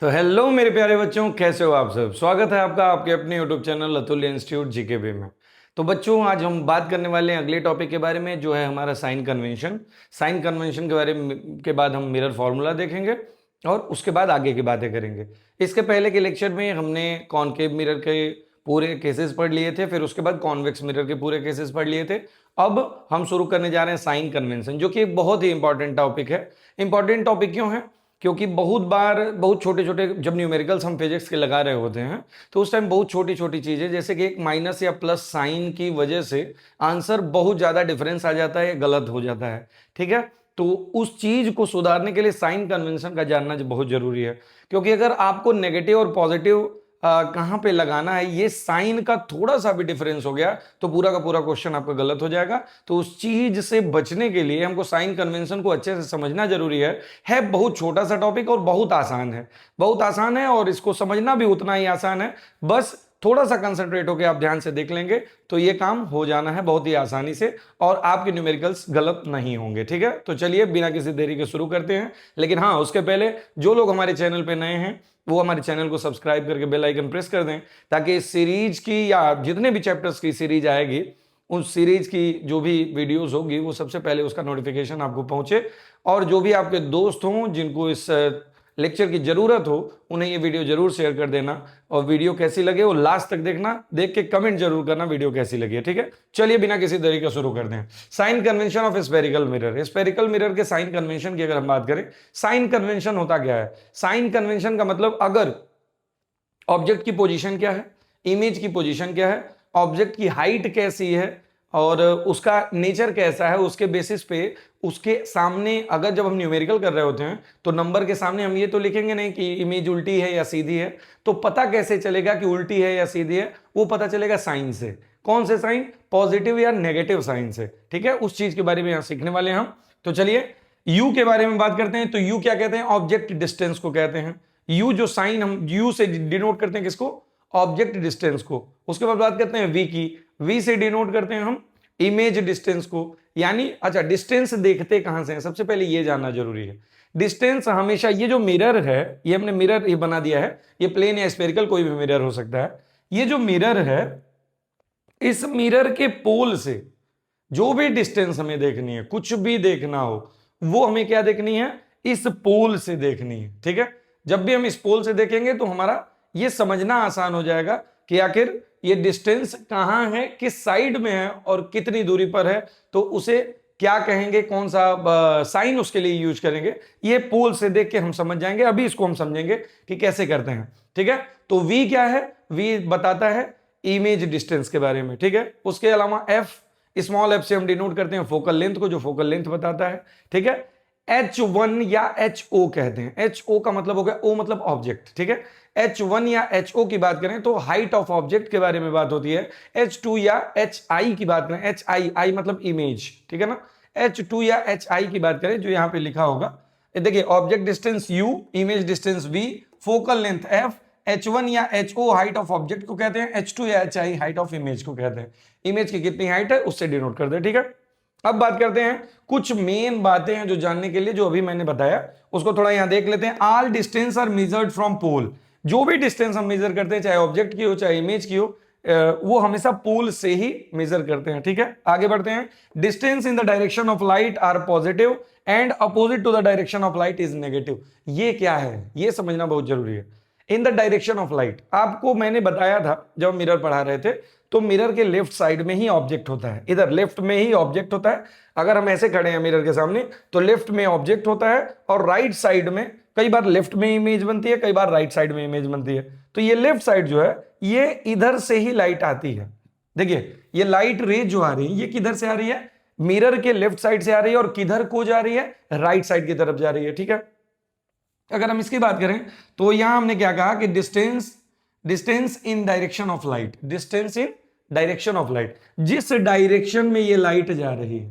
तो हेलो मेरे प्यारे बच्चों, कैसे हो आप सब। स्वागत है आपका आपके अपने यूट्यूब चैनल अतुल्य इंस्टीट्यूट जीकेबी में। तो बच्चों, आज हम बात करने वाले हैं अगले टॉपिक के बारे में, जो है हमारा साइन कन्वेंशन। साइन कन्वेंशन के बारे में के बाद हम मिरर फॉर्मूला देखेंगे और उसके बाद आगे की बातें करेंगे। इसके पहले के लेक्चर में हमने कॉनकेव मिरर के पूरे केसेस पढ़ लिए थे, फिर उसके बाद कॉन्वेक्स मिरर के पूरे केसेस पढ़ लिए थे। अब हम शुरू करने जा रहे हैं साइन कन्वेंशन, जो कि एक बहुत ही इंपॉर्टेंट टॉपिक है। इंपॉर्टेंट टॉपिक क्यों है? क्योंकि बहुत बार बहुत छोटे छोटे जब न्यूमेरिकल्स हम फिजिक्स के लगा रहे होते हैं, तो उस टाइम बहुत छोटी छोटी चीजें, जैसे कि एक माइनस या प्लस साइन की वजह से आंसर बहुत ज्यादा डिफरेंस आ जाता है, गलत हो जाता है। ठीक है, तो उस चीज को सुधारने के लिए साइन कन्वेंशन का जानना बहुत जरूरी है। क्योंकि अगर आपको नेगेटिव और पॉजिटिव कहाँ पे लगाना है, ये साइन का थोड़ा सा भी डिफरेंस हो गया तो पूरा का पूरा क्वेश्चन आपका गलत हो जाएगा। तो उस चीज से बचने के लिए हमको साइन कन्वेंशन को अच्छे से समझना जरूरी है। बहुत छोटा सा टॉपिक और बहुत आसान है, बहुत आसान है, और इसको समझना भी उतना ही आसान है। बस थोड़ा सा कंसंट्रेट होकर आप ध्यान से देख लेंगे तो ये काम हो जाना है बहुत ही आसानी से, और आपके न्यूमेरिकल्स गलत नहीं होंगे। ठीक है, तो चलिए बिना किसी देरी के शुरू करते हैं। लेकिन हाँ, उसके पहले जो लोग हमारे चैनल पे नए हैं वो हमारे चैनल को सब्सक्राइब करके बेल आइकन प्रेस कर दें, ताकि इस सीरीज की या जितने भी चैप्टर्स की सीरीज आएगी, उस सीरीज की जो भी वीडियोस होगी वो सबसे पहले उसका नोटिफिकेशन आपको पहुंचे। और जो भी आपके दोस्त हों जिनको इस लेक्चर की जरूरत हो, उन्हें ये वीडियो जरूर शेयर कर देना। और वीडियो कैसी लगे वो लास्ट तक देखना, देख के कमेंट जरूर करना वीडियो कैसी लगी है। ठीक है, चलिए बिना किसी देरी का शुरू करते हैं। Sign convention of spherical mirror. Spherical mirror के साइन कन्वेंशन की अगर हम बात करें, साइन कन्वेंशन होता क्या है? साइन कन्वेंशन का मतलब, अगर ऑब्जेक्ट की पोजीशन क्या है, इमेज की पोजीशन क्या है, ऑब्जेक्ट की हाइट कैसी है और उसका नेचर कैसा है, उसके बेसिस पे उसके सामने, अगर जब हम न्यूमेरिकल कर रहे होते हैं तो नंबर के सामने हम ये तो लिखेंगे नहीं कि इमेज उल्टी है या सीधी है। तो पता कैसे चलेगा कि उल्टी है या सीधी है? वो पता चलेगा साइन से। कौन से साइन? पॉजिटिव या नेगेटिव साइन से। ठीक है, उस चीज के बारे में यहां सीखने वाले हैं हम। तो चलिए यू के बारे में बात करते हैं। तो यू क्या कहते हैं? ऑब्जेक्ट डिस्टेंस को कहते हैं। यू जो साइन हम यू से डिनोट करते हैं, किसको? ऑब्जेक्ट डिस्टेंस को। उसके बाद बात करते हैं वी की। वी से डिनोट करते हैं हम इमेज डिस्टेंस को। यानी अच्छा, डिस्टेंस देखते कहां से हैं, सबसे पहले ये जानना जरूरी है। डिस्टेंस हमेशा, ये जो मिरर है, ये हमने मिरर ये बना दिया है, ये प्लेन या स्फेरिकल कोई भी मिरर हो सकता है। ये जो मिरर है, इस मिरर के पोल से जो भी डिस्टेंस हमें देखनी है, कुछ भी देखना हो, वो हमें क्या देखनी है? इस पोल से देखनी है। ठीक है, जब भी हम इस पोल से देखेंगे तो हमारा ये समझना आसान हो जाएगा कि आखिर ये डिस्टेंस कहां है, किस साइड में है और कितनी दूरी पर है। तो उसे क्या कहेंगे, कौन सा साइन उसके लिए यूज करेंगे, ये पोल से देख के हम समझ जाएंगे। अभी इसको हम समझेंगे कि कैसे करते हैं। ठीक है, तो वी क्या है? वी बताता है इमेज डिस्टेंस के बारे में। ठीक है, उसके अलावा एफ, स्मॉल एफ से हम डिनोट करते हैं फोकल लेंथ को, जो फोकल लेंथ बताता है। ठीक है, H1 या HO कहते हैं। HO का मतलब हो गया, O मतलब ऑब्जेक्ट। ठीक है, H1 या HO की बात करें तो हाइट ऑफ ऑब्जेक्ट के बारे में बात होती है। H2 या HI की बात करें, HI मतलब इमेज। ठीक है ना, H2 या HI की बात करें, जो यहां पे लिखा होगा, देखिए, object distance U, image distance V, focal length F, H1 या HO हाइट ऑफ ऑब्जेक्ट को कहते हैं, H2 या HI हाइट ऑफ इमेज को कहते हैं। इमेज की कितनी हाइट है उससे डिनोट करते हैं। ठीक है, अब बात करते हैं कुछ मेन बातें हैं जो जानने के लिए, जो अभी मैंने बताया उसको थोड़ा यहां देख लेते हैं। All distance are measured from pole. जो भी डिस्टेंस हम मेजर करते हैं, चाहे ऑब्जेक्ट की हो चाहे इमेज की हो, वो हमेशा पोल से ही मेजर करते हैं। ठीक है, आगे बढ़ते हैं। Distance in the direction of light are positive and opposite to the direction of light is negative. ये क्या है, ये समझना बहुत जरूरी है। In the direction of light, आपको मैंने बताया था जब मिरर पढ़ा रहे थे, तो मिरर के लेफ्ट साइड में ही ऑब्जेक्ट होता है, इधर लेफ्ट में ही ऑब्जेक्ट होता है। अगर हम ऐसे खड़े हैं मिरर के सामने तो लेफ्ट में ऑब्जेक्ट होता है, और राइट साइड में, कई बार लेफ्ट में इमेज बनती है, कई बार राइट साइड में इमेज बनती है। तो ये लेफ्ट साइड जो है, ये इधर से ही लाइट आती है। देखिए, ये लाइट रे जो आ रही है, ये किधर से आ रही है? मिरर के लेफ्ट साइड से आ रही है, और किधर को जा रही है? राइट साइड की तरफ जा रही है। ठीक है, अगर हम इसकी बात करें तो यहां हमने क्या कहा कि distance in direction of light, distance in direction of light, जिस डायरेक्शन में ये लाइट जा रही है,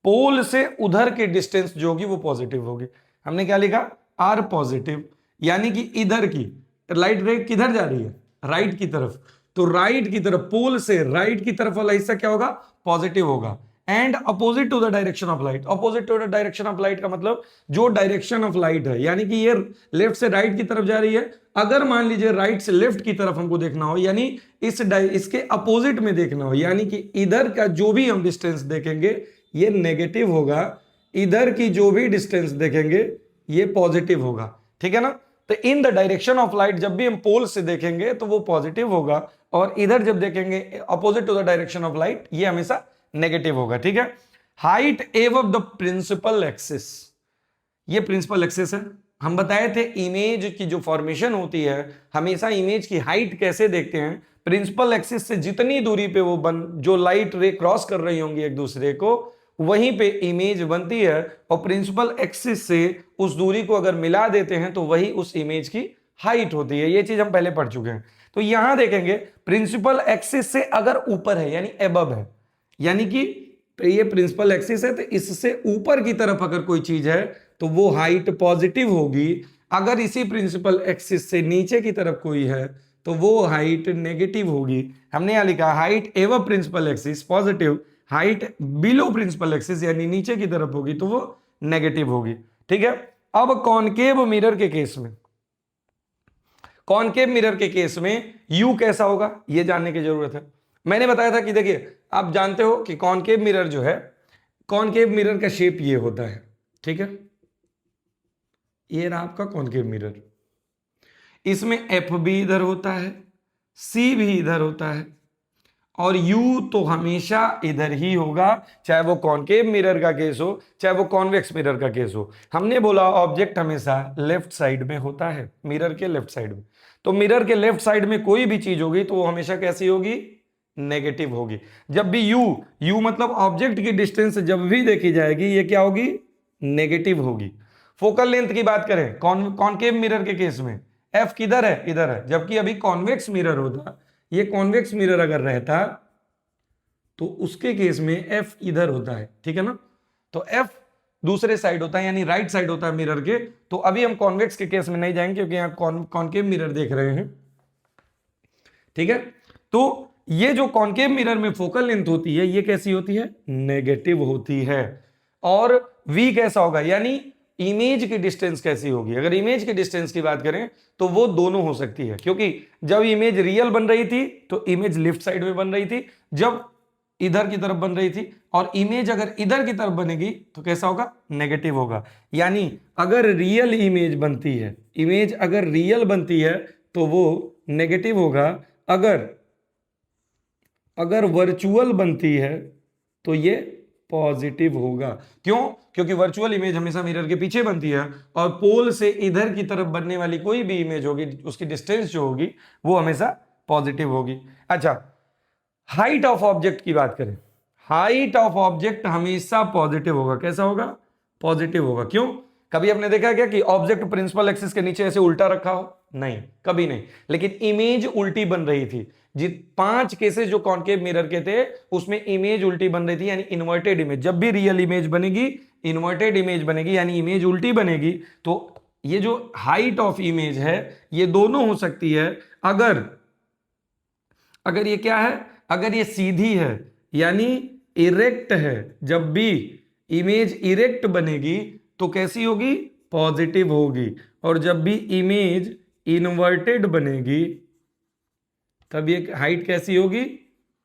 पोल से उधर की डिस्टेंस जो होगी वो पॉजिटिव होगी। हमने क्या लिखा? आर पॉजिटिव, यानी कि इधर की लाइट रे किधर जा रही है? राइट की तरफ। तो राइट की तरफ, पोल से राइट की तरफ वाला हिस्सा क्या होगा? पॉजिटिव होगा। And opposite to the direction of light. Opposite to the direction of light का मतलब जो डायरेक्शन ऑफ लाइट है, यानी कि ये लेफ्ट से राइट की तरफ जा रही है, अगर मान लीजिए राइट से लेफ्ट की तरफ हमको देखना हो, यानी इसके अपोजिट में देखना हो, यानी कि इधर का जो भी हम डिस्टेंस देखेंगे ये नेगेटिव होगा, इधर की जो भी डिस्टेंस देखेंगे ये पॉजिटिव होगा, ठीक है ना। तो इन द डायरेक्शन ऑफ लाइट जब भी हम पोल से देखेंगे तो वो पॉजिटिव होगा, और इधर जब देखेंगे opposite to the direction of light ये हमेशा नेगेटिव होगा, ठीक है। Height above the principal axis, ये प्रिंसिपल एक्सिस है। हम बताए थे इमेज की जो फॉर्मेशन होती है, हमेशा इमेज की हाइट कैसे देखते हैं, प्रिंसिपल एक्सिस से जितनी दूरी पे वो जो लाइट रे क्रॉस कर रही होंगी एक दूसरे को, वहीं पे इमेज बनती है, और प्रिंसिपल एक्सिस से उस दूरी को अगर मिला देते हैं तो वही उस इमेज की हाइट होती है। ये चीज हम पहले पढ़ चुके हैं। तो यहां देखेंगे प्रिंसिपल एक्सिस से अगर ऊपर है यानी एबव है, यानी कि ये प्रिंसिपल एक्सिस है तो इससे ऊपर की तरफ अगर कोई चीज है तो वो हाइट पॉजिटिव होगी। अगर इसी प्रिंसिपल एक्सिस से नीचे की तरफ कोई है तो वो हाइट नेगेटिव होगी। हमने यहां लिखा हाइट एवं principal axis positive, height below principal axis यानी नीचे की तरफ होगी तो वो नेगेटिव होगी, ठीक है। अब कॉनकेव मिरर के केस में, कॉनकेव मिरर के केस में यू कैसा होगा ये जानने की जरूरत है। मैंने बताया था कि देखिए आप जानते हो कि कॉनकेव मिरर जो है, कॉनकेव मिरर का शेप ये होता है, ठीक है। ये रहा आपका कॉनकेव मिरर, इसमें एफ भी इधर होता है, सी भी इधर होता है, और यू तो हमेशा इधर ही होगा, चाहे वो कॉनकेव मिरर का केस हो चाहे वो कॉन्वेक्स मिरर का केस हो। हमने बोला ऑब्जेक्ट हमेशा लेफ्ट साइड में होता है, मिरर के लेफ्ट साइड में। तो मिरर के लेफ्ट साइड में कोई भी चीज होगी तो वो हमेशा कैसी होगी, नेगेटिव होगी। जब भी यू मतलब ऑब्जेक्ट की डिस्टेंस जब भी देखी जाएगी ये क्या होगी, नेगेटिव होगी। फोकल लेंथ की बात करें कॉनकेव मिरर के केस में एफ किधर है, इधर है, जबकि अभी कॉन्वेक्स मिरर होता, ये कॉन्वेक्स मिरर अगर रहता तो उसके केस में एफ इधर होता है, ठीक है ना। तो एफ दूसरे साइड होता है यानी राइट साइड होता है मिरर के। तो अभी हम कॉन्वेक्स के केस में नहीं जाएंगे क्योंकि यहां कॉनकेव मिरर देख रहे हैं, ठीक है। तो ये जो कॉनकेव मिरर में फोकल लेंथ होती है ये कैसी होती है, नेगेटिव होती है। और v कैसा होगा, यानी इमेज की डिस्टेंस कैसी होगी। अगर इमेज की डिस्टेंस की बात करें तो वो दोनों हो सकती है, क्योंकि जब इमेज रियल बन रही थी तो इमेज लेफ्ट साइड में बन रही थी, जब इधर की तरफ बन रही थी, और इमेज अगर इधर की तरफ बनेगी तो कैसा होगा, नेगेटिव होगा। यानी अगर रियल इमेज बनती है, इमेज अगर रियल बनती है तो वो नेगेटिव होगा, अगर वर्चुअल बनती है तो ये पॉजिटिव होगा। क्यों, क्योंकि वर्चुअल इमेज हमेशा मिरर के पीछे बनती है, और पोल से इधर की तरफ बनने वाली कोई भी इमेज होगी उसकी डिस्टेंस जो होगी वो हमेशा पॉजिटिव होगी। अच्छा, हाइट ऑफ ऑब्जेक्ट की बात करें, हाइट ऑफ ऑब्जेक्ट हमेशा पॉजिटिव होगा। कैसा होगा, पॉजिटिव होगा। क्यों, कभी आपने देखा क्या कि ऑब्जेक्ट प्रिंसिपल एक्सिस के नीचे ऐसे उल्टा रखा हो, नहीं, कभी नहीं, लेकिन इमेज उल्टी बन रही थी। 5 केसेस जो कॉनकेव मिरर के थे उसमें इमेज उल्टी बन रही थी, यानी इन्वर्टेड इमेज। जब भी रियल इमेज बनेगी इन्वर्टेड इमेज बनेगी, यानी इमेज उल्टी बनेगी। तो ये जो हाइट ऑफ इमेज है ये दोनों हो सकती है, अगर ये क्या है, अगर ये सीधी है यानी इरेक्ट है। जब भी इमेज इरेक्ट बनेगी तो कैसी होगी, पॉजिटिव होगी, और जब भी इमेज इन्वर्टेड बनेगी तब ये हाइट कैसी होगी,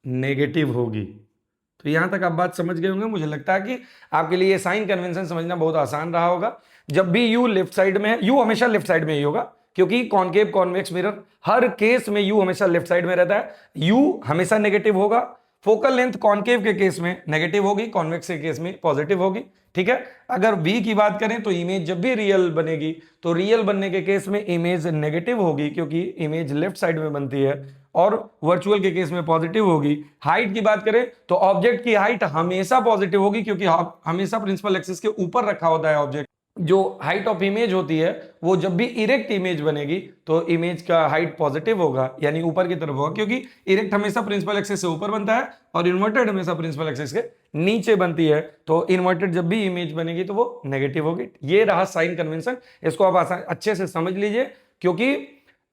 नेगेटिव होगी। तो यहां तक आप बात समझ गए होंगे। मुझे लगता है कि आपके लिए ये साइन कन्वेंशन समझना बहुत आसान रहा होगा। जब भी यू लेफ्ट साइड में है, यू हमेशा लेफ्ट साइड में ही होगा, क्योंकि कॉनकेव कॉन्वेक्स मिरर हर केस में यू हमेशा लेफ्ट साइड में रहता है, यू हमेशा नेगेटिव होगा। फोकल लेंथ कॉनकेव के केस में नेगेटिव होगी, कॉन्वेक्स के केस में पॉजिटिव होगी, ठीक है। अगर v की बात करें तो इमेज जब भी रियल बनेगी तो रियल बनने के केस में इमेज नेगेटिव होगी, क्योंकि इमेज लेफ्ट साइड में बनती है, और वर्चुअल के केस में पॉजिटिव होगी। हाइट की बात करें तो ऑब्जेक्ट की हाइट हमेशा पॉजिटिव होगी, क्योंकि हमेशा प्रिंसिपल एक्सिस के ऊपर रखा होता है ऑब्जेक्ट। जो हाइट ऑफ इमेज होती है वो जब भी इरेक्ट इमेज बनेगी तो इमेज का हाइट पॉजिटिव होगा, यानी ऊपर की तरफ होगा, क्योंकि इरेक्ट हमेशा प्रिंसिपल एक्सिस से ऊपर बनता है और इन्वर्टेड हमेशा प्रिंसिपल एक्सिस के नीचे बनती है। तो इन्वर्टेड जब भी इमेज बनेगी तो वो नेगेटिव होगी। ये रहा साइन कन्वेंशन, इसको आप अच्छे से समझ लीजिए, क्योंकि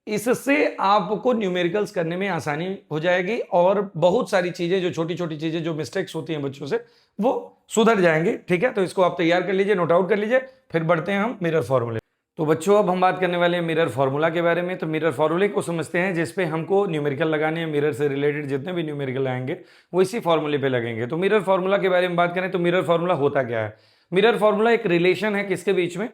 इससे आपको न्यूमेरिकल्स करने में आसानी हो जाएगी, और बहुत सारी चीजें जो छोटी छोटी चीजें जो मिस्टेक्स होती हैं बच्चों से वो सुधर जाएंगे। ठीक है, तो इसको आप तैयार कर लीजिए, नोट आउट कर लीजिए, फिर बढ़ते हैं हम मिरर फॉर्मूले। तो बच्चों अब हम बात करने वाले हैं मिरर फॉर्मूला के बारे में। तो मिरर फॉर्मूले को समझते हैं जिसपे हमको न्यूमेरिकल लगाने हैं। मिरर से रिलेटेड जितने भी न्यूमेरिकल आएंगे वो इसी फॉर्मूले पे लगेंगे। तो मिरर फॉर्मूला के बारे में बात करें तो मिरर फॉर्मूला होता क्या है? मिरर फॉर्मूला एक रिलेशन है किसके बीच में?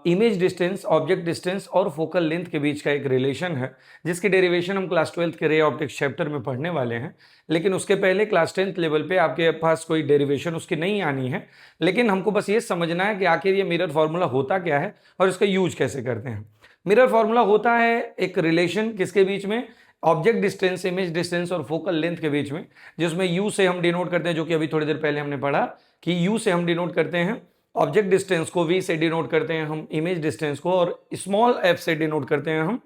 इमेज डिस्टेंस, ऑब्जेक्ट डिस्टेंस और फोकल लेंथ के बीच का एक रिलेशन है, जिसकी डेरिवेशन हम क्लास 12th के रे ऑप्टिक्स चैप्टर में पढ़ने वाले हैं। लेकिन उसके पहले क्लास 10th लेवल पे आपके पास कोई डेरिवेशन उसकी नहीं आनी है, लेकिन हमको बस ये समझना है कि आखिर ये मिरर फॉर्मूला होता क्या है और इसका यूज कैसे करते हैं। मिरर फॉर्मूला होता है एक रिलेशन किसके बीच में? ऑब्जेक्ट डिस्टेंस, इमेज डिस्टेंस और फोकल लेंथ के बीच में, जिसमें यू से हम डिनोट करते हैं, जो कि अभी थोड़ी देर पहले हमने पढ़ा कि यू से हम डिनोट करते हैं ऑब्जेक्ट डिस्टेंस को, वी से डिनोट करते हैं हम इमेज डिस्टेंस को, और स्मॉल एफ से डिनोट करते हैं हम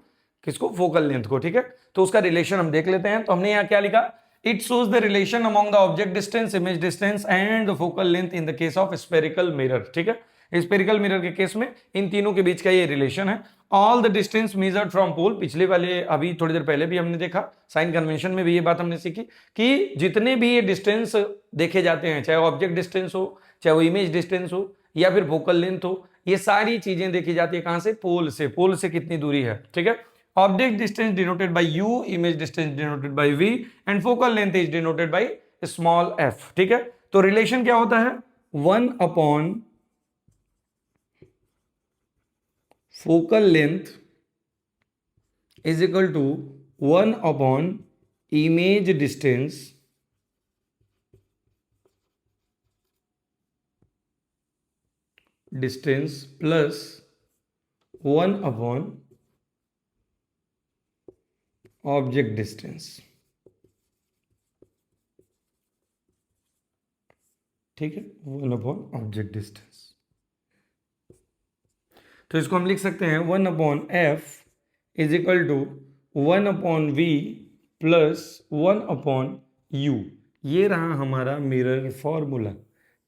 किसको? फोकल लेंथ को। ठीक है, तो उसका रिलेशन हम देख लेते हैं। तो हमने यहाँ क्या लिखा? It shows the relation among the object distance, image distance and the focal length in the case of spherical mirror. ठीक है, स्फेरिकल मिरर के केस में इन तीनों के बीच का ये रिलेशन है। All the distance measured from pole, पिछले वाले अभी थोड़ी देर पहले भी हमने देखा, साइन कन्वेंशन में भी ये बात हमने सीखी कि जितने भी ये डिस्टेंस देखे जाते हैं, चाहे ऑब्जेक्ट डिस्टेंस हो, चाहे वो इमेज डिस्टेंस हो या फिर फोकल लेंथ हो, ये सारी चीजें देखी जाती है कहां से? पोल से। पोल से कितनी दूरी है? ठीक है, object distance denoted by u, image distance denoted by v and focal length is denoted by small f. ठीक है, तो रिलेशन क्या होता है? 1 upon focal length is equal to 1 upon image distance plus 1 upon object distance. ठीक है, 1 upon object distance. तो इसको हम लिख सकते हैं 1 upon f is equal to 1 upon v plus 1 upon u. ये रहा हमारा मिरर फॉर्मूला।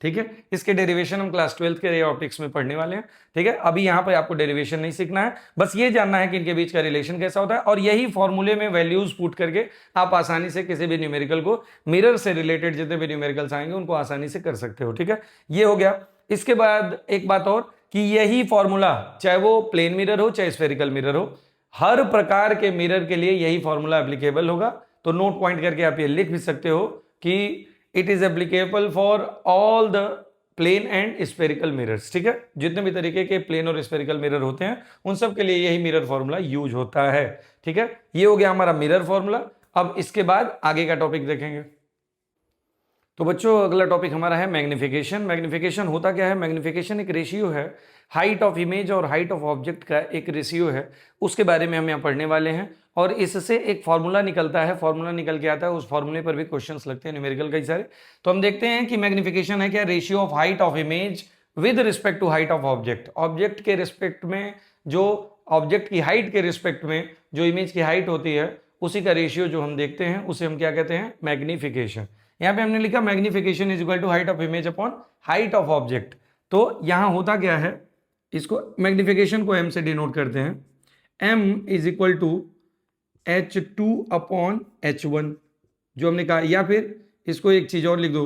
ठीक है, इसके डेरिवेशन हम क्लास 12th के रे ऑप्टिक्स में पढ़ने वाले हैं। ठीक है, अभी यहां पे आपको डेरिवेशन नहीं सीखना है, बस ये जानना है कि इनके बीच का रिलेशन कैसा होता है, और यही फॉर्मूले में वैल्यूज पुट करके आप आसानी से किसी भी न्यूमेरिकल को, मिरर से रिलेटेड जितने भी न्यूमेरिकल्स आएंगे उनको आसानी से कर सकते हो। ठीक है, ये हो गया। इसके बाद एक बात और कि यही फॉर्मूला, चाहे वो प्लेन मिरर हो चाहे स्फेरिकल मिरर हो, हर प्रकार के मिरर के लिए यही फॉर्मूला एप्लीकेबल होगा। तो नोट पॉइंट करके आप ये लिख भी सकते हो कि it is applicable for all the plane and spherical mirrors. ठीक है, जितने भी तरीके के प्लेन और स्फेरिकल मिरर होते हैं उन सब के लिए यही मिरर फॉर्मूला यूज होता है। ठीक है, ये हो गया हमारा मिरर फॉर्मूला। अब इसके बाद आगे का टॉपिक देखेंगे। तो बच्चों अगला टॉपिक हमारा है मैग्निफिकेशन। मैग्निफिकेशन होता क्या है? मैग्निफिकेशन एक रेशियो है, हाइट ऑफ इमेज और हाइट ऑफ ऑब्जेक्ट का एक रेशियो है, उसके बारे में हम यहाँ पढ़ने वाले हैं। और इससे एक फॉर्मूला निकलता है, फॉर्मूला निकल के आता है, उस फॉर्मूले पर भी क्वेश्चंस लगते हैं न्यूमेरिकल कई सारे। तो हम देखते हैं कि मैग्निफिकेशन है क्या? Ratio of height of image with respect to height of object. Object के रिस्पेक्ट में, जो ऑब्जेक्ट की हाइट के रिस्पेक्ट में जो इमेज की हाइट होती है, उसी का रेशियो जो हम देखते हैं उसे हम क्या कहते हैं? मैग्निफिकेशन। यहाँ पे हमने लिखा magnification is equal to height of image upon height of object. तो यहाँ होता क्या है, इसको मैग्निफिकेशन को m से डिनोट करते हैं। m is equal to h2 upon h1 जो हमने कहा, या फिर इसको एक चीज और लिख दो,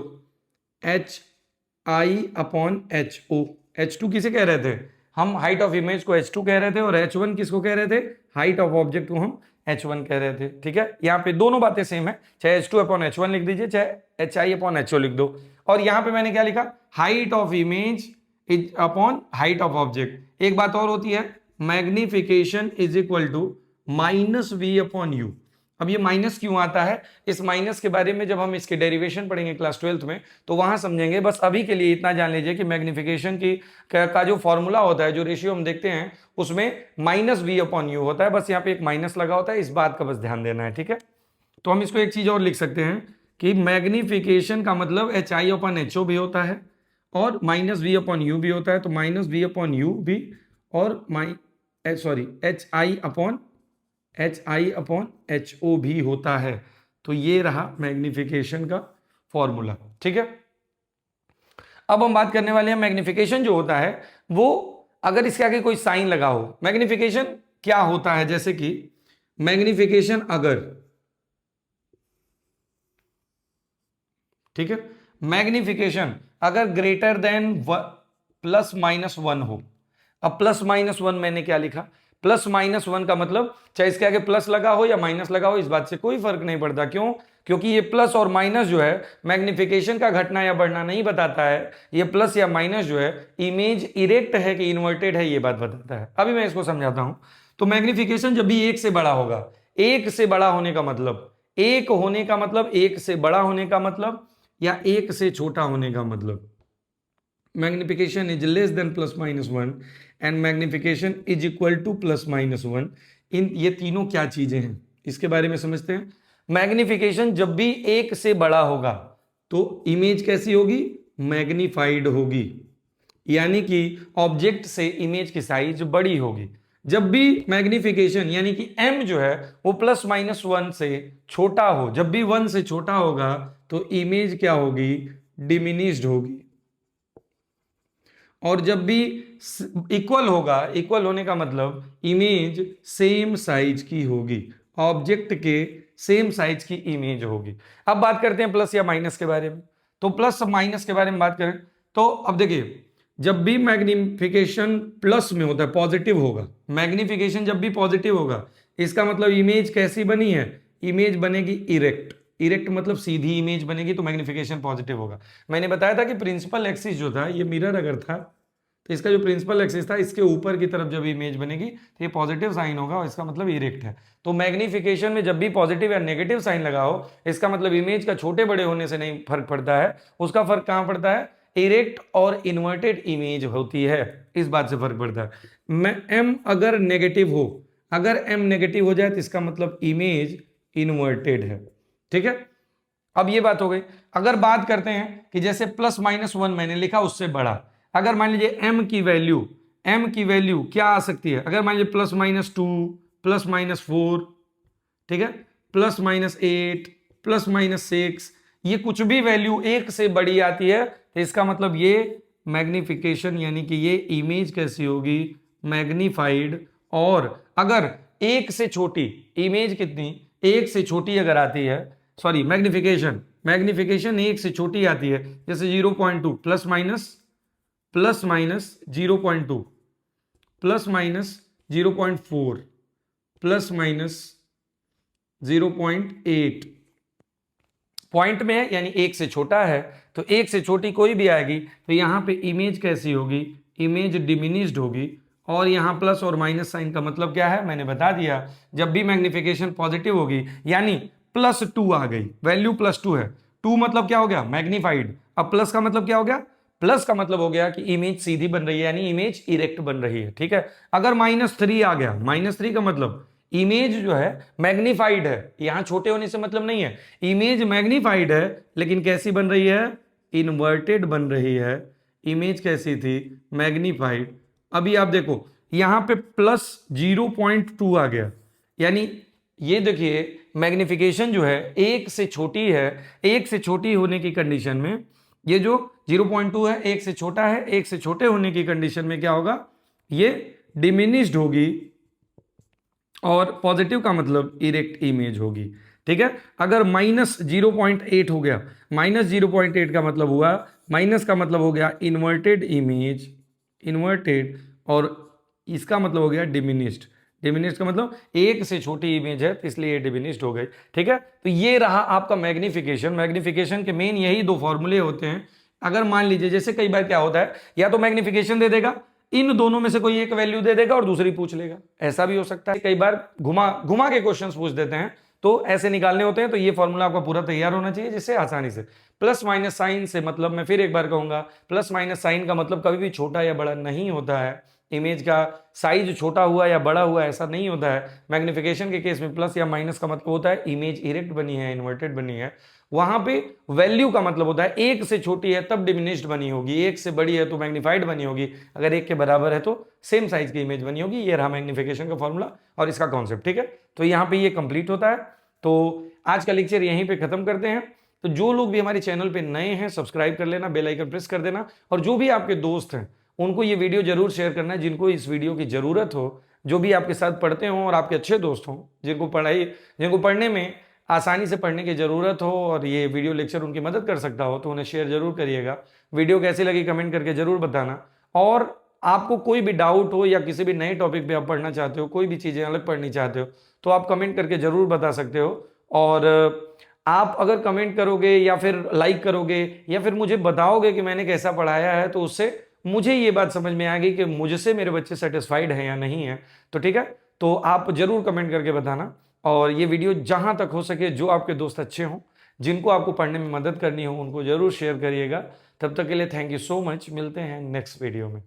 hi अपॉन ho। h2 किसे कह रहे थे? हम हाइट ऑफ इमेज को h2 कह रहे थे, और h1 किसको कह रहे थे? हाइट ऑफ ऑब्जेक्ट को हम h1 कह रहे थे। ठीक है, यहाँ पे दोनों बातें सेम है, चाहे h2 अपॉन h1 लिख दीजिए, चाहे hi अपॉन ho लिख दो। और यहाँ पे मैंने क्या लिखा? Height of image is upon height of object. एक बात और होती है, magnification is equal to minus v upon u. अब ये माइनस क्यों आता है? इस माइनस के बारे में जब हम इसके डेरिवेशन पढ़ेंगे क्लास 12th में तो वहां समझेंगे। बस अभी के लिए इतना जान लीजिए कि मैग्निफिकेशन की का जो फॉर्मूला होता है, जो रेशियो हम देखते हैं, उसमें माइनस वी अपॉन यू होता है। बस यहाँ पे एक माइनस लगा होता है, इस बात का बस ध्यान देना है। ठीक है, तो हम इसको एक चीज और लिख सकते हैं कि मैग्निफिकेशन का मतलब hi अपॉन ho भी होता है और माइनस वी अपॉन यू भी होता है। तो माइनस वी अपॉन यू भी और hi अपॉन ho भी होता है। तो ये रहा मैग्निफिकेशन का फॉर्मूला। ठीक है, अब हम बात करने वाले हैं मैग्निफिकेशन जो होता है वो, अगर इसके आगे कोई साइन लगा हो। मैग्निफिकेशन क्या होता है? जैसे कि मैग्निफिकेशन अगर, ठीक है, मैग्निफिकेशन अगर greater than plus minus one हो। अब प्लस माइनस वन मैंने क्या लिखा, प्लस माइनस वन का मतलब चाहे इसके आगे प्लस लगा हो या माइनस लगा हो, इस बात से कोई फर्क नहीं पड़ता। क्यों? क्योंकि ये प्लस और माइनस जो है मैग्निफिकेशन का घटना या बढ़ना नहीं बताता है। ये प्लस या माइनस जो है इमेज इरेक्ट है कि इन्वर्टेड है, ये बात बताता है। अभी मैं इसको समझाता हूं। तो मैग्निफिकेशन जब भी एक से बड़ा होगा, एक से बड़ा होने का मतलब, एक होने का मतलब, एक से बड़ा होने का मतलब, या एक से छोटा होने का मतलब, magnification is less than plus minus one and magnification is equal to plus minus one. इन ये तीनों क्या चीजें हैं इसके बारे में समझते हैं। मैग्निफिकेशन जब भी एक से बड़ा होगा तो इमेज कैसी होगी, मैग्निफाइड होगी, यानी कि ऑब्जेक्ट से इमेज की साइज बड़ी होगी। जब भी मैग्निफिकेशन यानी कि m जो है वो प्लस माइनस वन से छोटा हो, जब भी वन से छोटा होगा तो इमेज क्या होगी, डिमिनिश्ड होगी। और जब भी इक्वल होगा, इक्वल होने का मतलब इमेज सेम साइज की होगी, ऑब्जेक्ट के सेम साइज की इमेज होगी। अब बात करते हैं प्लस या माइनस के बारे में। तो प्लस माइनस के बारे में बात करें तो अब देखिए, जब भी मैग्निफिकेशन प्लस में होता है, पॉजिटिव होगा, मैग्निफिकेशन जब भी पॉजिटिव होगा, इसका मतलब इमेज कैसी बनी है, इमेज बनेगी इरेक्ट। इरेक्ट मतलब सीधी इमेज बनेगी, तो मैग्निफिकेशन पॉजिटिव होगा। मैंने बताया था कि प्रिंसिपल एक्सिस जो था, ये मिरर अगर था तो इसका जो प्रिंसिपल एक्सिस था, इसके ऊपर की तरफ जब इमेज बनेगी तो ये पॉजिटिव साइन होगा और इसका मतलब इरेक्ट है। तो मैग्निफिकेशन में जब भी पॉजिटिव या नेगेटिव साइन लगा हो, इसका मतलब इमेज का छोटे बड़े होने से नहीं फर्क पड़ता है। उसका फर्क कहां पड़ता है, इरेक्ट और इन्वर्टेड इमेज होती है, इस बात से फर्क पड़ता है। एम अगर नेगेटिव हो, अगर एम नेगेटिव हो जाए तो इसका मतलब इमेज इन्वर्टेड है। ठीक है, अब ये बात हो गई। अगर बात करते हैं कि जैसे प्लस माइनस वन मैंने लिखा उससे बड़ा, अगर मान लीजिए m की वैल्यू क्या आ सकती है, अगर मान लीजिए plus minus two, plus minus four, ठीक है, plus minus eight, plus minus six, ये कुछ भी वैल्यू एक से बड़ी आती है तो इसका मतलब ये मैग्निफिकेशन यानी कि ये इमेज कैसी होगी, मैग्निफाइड। और अगर एक से छोटी इमेज, कितनी, एक से छोटी अगर आती है, सॉरी मैग्निफिकेशन एक से छोटी आती है, जैसे 0.2 plus minus 0.2 plus minus 0.4 plus minus 0.8 point में है, यानी एक से छोटा है, तो एक से छोटी कोई भी आएगी तो यहां पे इमेज कैसी होगी, इमेज डिमिनिश्ड होगी। और यहां प्लस और माइनस साइन का मतलब क्या है, मैंने बता दिया। जब भी मैग्निफिकेशन पॉजिटिव होगी, यानी प्लस टू आ गई, वैल्यू प्लस टू है, टू मतलब क्या हो गया, मैग्निफाइड। अब प्लस का मतलब क्या हो गया, प्लस का मतलब हो गया कि इमेज सीधी बन रही है, यानी इमेज इरेक्ट बन रही है। ठीक है, अगर माइनस थ्री आ गया, माइनस थ्री का मतलब इमेज जो है मैग्निफाइड है, यहां छोटे होने से मतलब नहीं है, इमेज मैग्निफाइड है लेकिन कैसी बन रही है, इन्वर्टेड बन रही है। इमेज कैसी थी, मैग्निफाइड। अभी आप देखो यहां पे प्लस 0.2 आ गया, यानी ये देखिए मैग्निफिकेशन जो है एक से छोटी है, एक से छोटी होने की कंडीशन में ये जो 0.2 है एक से छोटा है, एक से छोटे होने की कंडीशन में क्या होगा, ये डिमिनिश्ड होगी और पॉजिटिव का मतलब इरेक्ट इमेज होगी। ठीक है, अगर माइनस 0.8 हो गया, माइनस 0.8 का मतलब हुआ, माइनस का मतलब हो गया इन्वर्टेड इमेज, इन्वर्टेड, और इसका मतलब हो गया डिमिनिश्ड। डिमिनिश्ड का मतलब एक से छोटी इमेज है तो इसलिए ये डिमिनिश्ड हो गई। ठीक है, तो ये रहा आपका मैग्निफिकेशन। मैग्निफिकेशन के मेन यही दो फॉर्मूले होते हैं। अगर मान लीजिए जैसे कई बार क्या होता है, या तो मैग्निफिकेशन दे देगा, इन दोनों में से कोई एक वैल्यू दे देगा और दूसरी पूछ लेगा, ऐसा भी हो सकता है। कई बार घुमा घुमा के क्वेश्चंस पूछ देते हैं तो ऐसे निकालने होते हैं, तो ये फॉर्मूला आपका पूरा तैयार होना चाहिए जिससे आसानी से। प्लस माइनस साइन से मतलब, मैं फिर एक बार कहूंगा, प्लस माइनस साइन का मतलब कभी भी छोटा या बड़ा नहीं होता है। इमेज का साइज छोटा हुआ या बड़ा हुआ ऐसा नहीं होता है। मैग्निफिकेशन के केस में प्लस या माइनस का मतलब होता है इमेज इरेक्ट बनी है, इन्वर्टेड बनी है। वहां पे वैल्यू का मतलब होता है एक से छोटी है तब डिमिनिश्ड बनी होगी, एक से बड़ी है तो मैग्निफाइड बनी होगी, अगर एक के बराबर है तो सेम साइज की इमेज बनी होगी। ये रहा मैग्निफिकेशन का फॉर्मूला और इसका कॉन्सेप्ट। ठीक है, तो यहाँ पे ये कंप्लीट होता है। तो आज का लेक्चर यहीं पे खत्म करते हैं। तो जो लोग भी हमारे चैनल पे नए हैं सब्सक्राइब कर लेना, बेल आइकन प्रेस कर देना, और जो भी आपके दोस्त हैं उनको ये वीडियो जरूर शेयर करना है जिनको इस वीडियो की जरूरत हो, जो भी आपके साथ पढ़ते हों और आपके अच्छे दोस्त हों, जिनको पढ़ने में आसानी से पढ़ने की ज़रूरत हो और ये वीडियो लेक्चर उनकी मदद कर सकता हो तो उन्हें शेयर जरूर करिएगा। वीडियो कैसी लगी कमेंट करके ज़रूर बताना। और आपको कोई भी डाउट हो या किसी भी नए टॉपिक पे आप पढ़ना चाहते हो, कोई भी चीज़ें अलग पढ़नी चाहते हो तो आप कमेंट करके ज़रूर बता सकते हो। और आप अगर कमेंट करोगे या फिर लाइक करोगे या फिर मुझे बताओगे कि मैंने कैसा पढ़ाया है तो उससे मुझे ये बात समझ में आ गई कि मुझसे मेरे बच्चे सेटिस्फाइड हैं या नहीं है। तो ठीक है, तो आप जरूर कमेंट करके बताना। और ये वीडियो जहां तक हो सके जो आपके दोस्त अच्छे हों, जिनको आपको पढ़ने में मदद करनी हो, उनको जरूर शेयर करिएगा। तब तक के लिए थैंक यू सो मच। मिलते हैं नेक्स्ट वीडियो में।